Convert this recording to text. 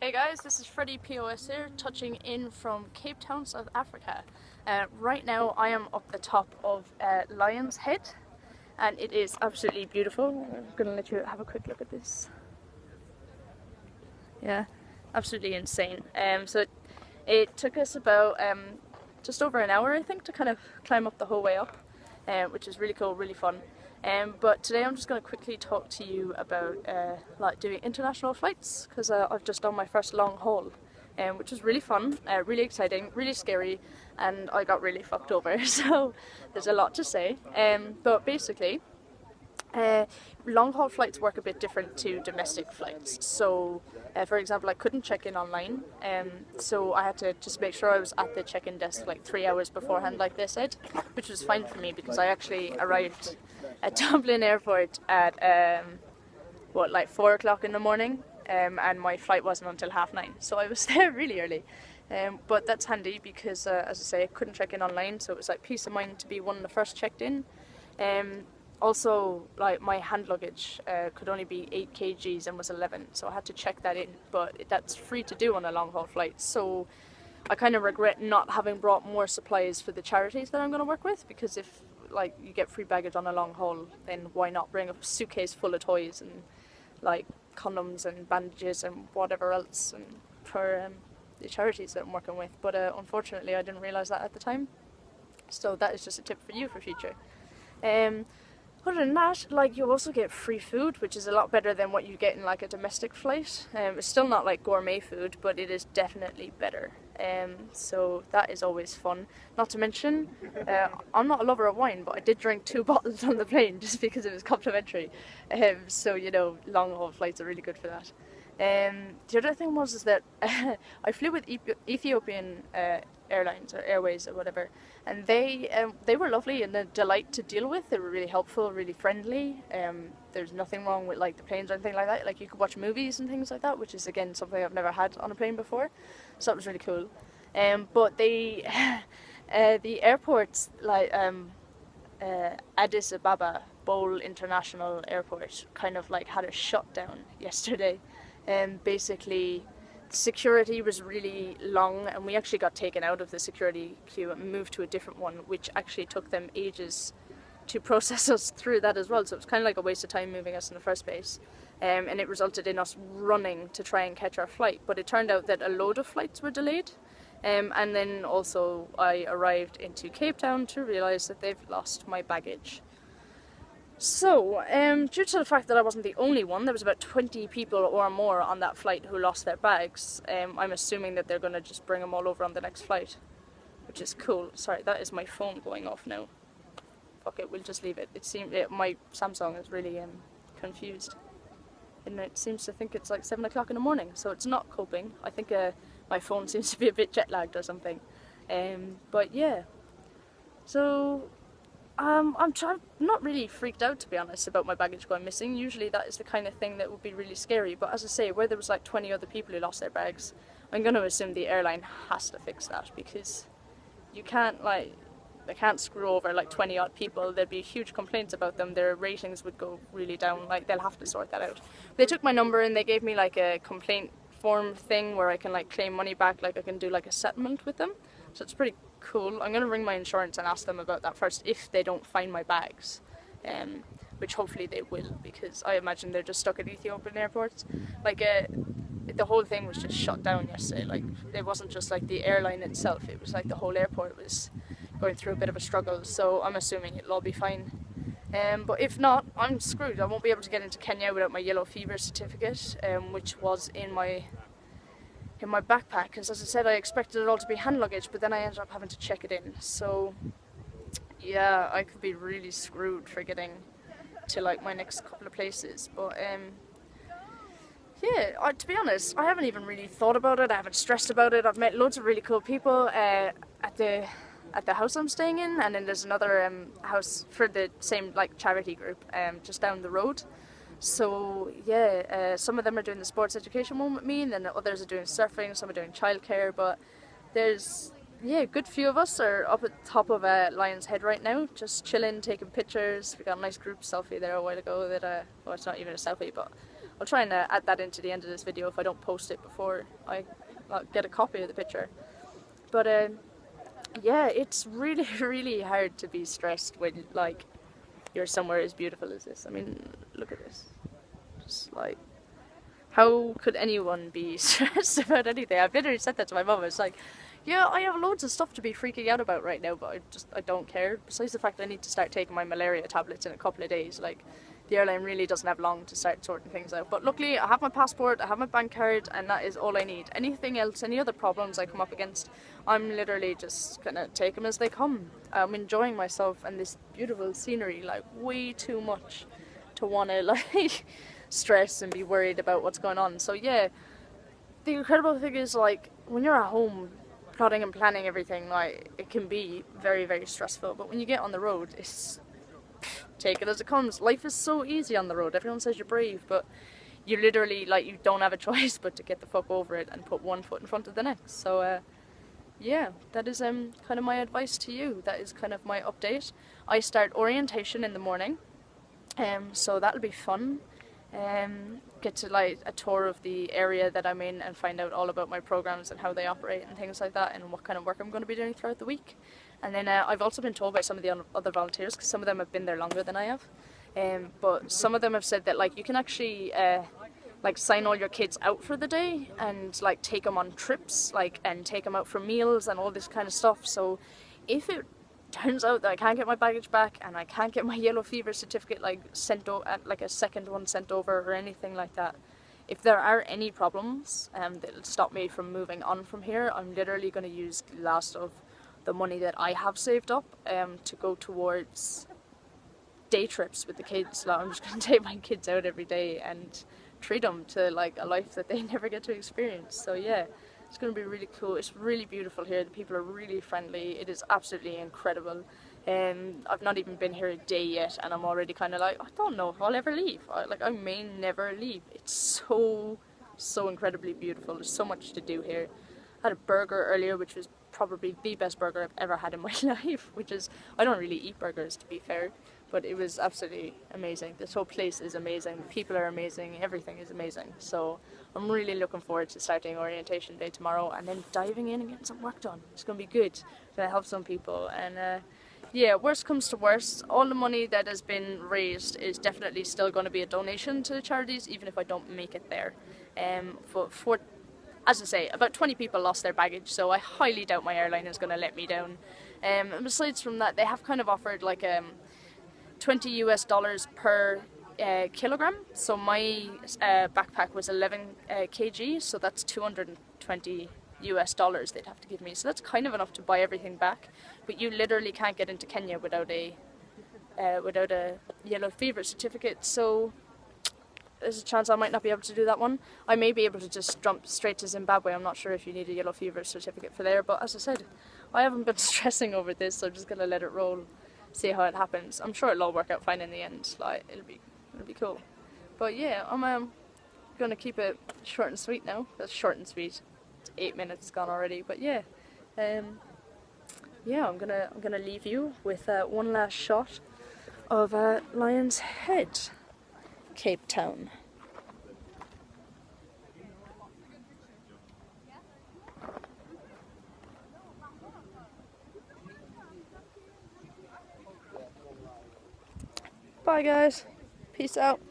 Hey guys, this is Freddie POS here, touching in from Cape Town, South Africa. Right now I am up the top of Lion's Head and it is absolutely beautiful. I'm going to let you have a quick look at this. Yeah, absolutely insane. It took us about just over an hour, I think, to kind of climb up the whole way up, which is really cool, really fun. But today I'm just going to quickly talk to you about like doing international flights, because I've just done my first long haul, which was really fun, really exciting, really scary, and I got really fucked over. So there's a lot to say. But basically, long haul flights work a bit different to domestic flights. So, for example, I couldn't check in online, so I had to just make sure I was at the check-in desk like 3 hours beforehand, like they said, which was fine for me because I actually arrived at Dublin Airport at like 4 o'clock in the morning, and my flight wasn't until 9:30, so I was there really early. But that's handy because, as I say, I couldn't check in online, so it was like peace of mind to be one of the first checked in. Also, like my hand luggage could only be 8 kgs and was 11, so I had to check that in, but that's free to do on a long haul flight. So I kind of regret not having brought more supplies for the charities that I'm going to work with, because if like you get free baggage on a long haul, then why not bring a suitcase full of toys and like condoms and bandages and whatever else and for the charities that I'm working with. But unfortunately I didn't realise that at the time, so that is just a tip for you for future. Other than that, like, you also get free food, which is a lot better than what you get in like a domestic flight. It's still not like gourmet food, but it is definitely better. So that is always fun. Not to mention, I'm not a lover of wine, but I did drink 2 bottles on the plane just because it was complimentary. So you know, long haul flights are really good for that. The other thing is that I flew with Ethiopian Airlines or Airways or whatever, and they were lovely and a delight to deal with. They were really helpful, really friendly. There's nothing wrong with like the planes or anything like that. Like, you could watch movies and things like that, which is again something I've never had on a plane before, so that was really cool. But they the airports, like Addis Ababa Bole International Airport, kind of like had a shutdown yesterday. Basically, security was really long, and we actually got taken out of the security queue and moved to a different one, which actually took them ages to process us through that as well. So it was kind of like a waste of time moving us in the first place, and it resulted in us running to try and catch our flight. But it turned out that a load of flights were delayed, and then also I arrived into Cape Town to realise that they've lost my baggage. So, due to the fact that I wasn't the only one, there was about 20 people or more on that flight who lost their bags. I'm assuming that they're going to just bring them all over on the next flight, which is cool. Sorry, that is my phone going off now. Fuck it, we'll just leave it. My Samsung is really confused, and it seems to think it's like 7 o'clock in the morning, so it's not coping. I think my phone seems to be a bit jet lagged or something. But yeah, so I'm not really freaked out, to be honest, about my baggage going missing. Usually that is the kind of thing that would be really scary, but as I say, where there was like 20 other people who lost their bags, I'm going to assume the airline has to fix that, because you can't, like, they can't screw over like 20 odd people. There'd be huge complaints about them. Their ratings would go really down. Like, they'll have to sort that out. They took my number and they gave me like a complaint form thing where I can like claim money back, like I can do like a settlement with them, so it's pretty cool. I'm going to ring my insurance and ask them about that first, if they don't find my bags, which hopefully they will, because I imagine they're just stuck at Ethiopian airports. Like, the whole thing was just shut down yesterday. Like, it wasn't just like the airline itself, it was like the whole airport was going through a bit of a struggle, so I'm assuming it'll all be fine. But if not, I'm screwed. I won't be able to get into Kenya without my yellow fever certificate, which was in my backpack, because as I said, I expected it all to be hand luggage, but then I ended up having to check it in. So yeah, I could be really screwed for getting to like my next couple of places. But yeah, to be honest, I haven't even really thought about it. I haven't stressed about it. I've met loads of really cool people at the house I'm staying in, and then there's another house for the same like charity group just down the road. So yeah, some of them are doing the sports education one with me, and then the others are doing surfing, some are doing childcare, but there's, yeah, a good few of us are up at the top of Lion's Head right now, just chilling, taking pictures. We got a nice group selfie there a while ago that, well, it's not even a selfie, but I'll try and add that into the end of this video if I don't post it before I get a copy of the picture. But yeah, it's really really hard to be stressed when like you're somewhere as beautiful as this. I mean, look at this. Just like, how could anyone be stressed about anything? I've literally said that to my mum. It's like, yeah, I have loads of stuff to be freaking out about right now, but I don't care. Besides the fact that I need to start taking my malaria tablets in a couple of days, like, the airline really doesn't have long to start sorting things out. But luckily, I have my passport, I have my bank card, and that is all I need. Anything else, any other problems I come up against, I'm literally just gonna take them as they come. I'm enjoying myself and this beautiful scenery, like, way too much to wanna, like, stress and be worried about what's going on. So yeah, the incredible thing is, like, when you're at home plotting and planning everything, like, it can be very very stressful, but when you get on the road, it's take it as it comes. Life is so easy on the road. Everyone says you're brave, but you literally, like, you don't have a choice but to get the fuck over it and put one foot in front of the next. So yeah, that is kind of my advice to you. That is kind of my update. I start orientation in the morning, so that'll be fun. Get to like a tour of the area that I'm in and find out all about my programs and how they operate and things like that, and what kind of work I'm going to be doing throughout the week. And then I've also been told by some of the other volunteers, because some of them have been there longer than I have, but some of them have said that, like, you can actually like sign all your kids out for the day and like take them on trips, like, and take them out for meals and all this kind of stuff. So if it turns out that I can't get my baggage back and I can't get my yellow fever certificate like sent like a second one sent over or anything like that, if there are any problems that'll stop me from moving on from here, I'm literally going to use the last of the money that I have saved up to go towards day trips with the kids. Like, I'm just going to take my kids out every day and treat them to like a life that they never get to experience. So yeah, it's going to be really cool. It's really beautiful here. The people are really friendly. It is absolutely incredible. I've not even been here a day yet, and I'm already kind of like, I don't know if I'll ever leave. I may never leave. It's so incredibly beautiful. There's so much to do here. I had a burger earlier, which was probably the best burger I've ever had in my life, which is, I don't really eat burgers, to be fair, but it was absolutely amazing. This whole place is amazing. The people are amazing. Everything is amazing. So I'm really looking forward to starting orientation day tomorrow and then diving in and getting some work done. It's going to be good. It's going to help some people. And yeah, worst comes to worst, all the money that has been raised is definitely still going to be a donation to the charities, even if I don't make it there. For as I say, about 20 people lost their baggage, so I highly doubt my airline is going to let me down. And besides from that, they have kind of offered like $20 US per kilogram. So my backpack was 11 kg, so that's 220 US dollars they'd have to give me. So that's kind of enough to buy everything back. But you literally can't get into Kenya without a yellow fever certificate. So there's a chance I might not be able to do that one. I may be able to just jump straight to Zimbabwe. I'm not sure if you need a yellow fever certificate for there, but as I said, I haven't been stressing over this, so I'm just gonna let it roll, see how it happens. I'm sure it'll all work out fine in the end. Like, it'll be cool. But yeah, I'm gonna keep it short and sweet now. That's short and sweet. It's 8 minutes gone already, but yeah. Yeah, I'm gonna leave you with one last shot of Lion's Head, Cape Town. Bye guys, peace out.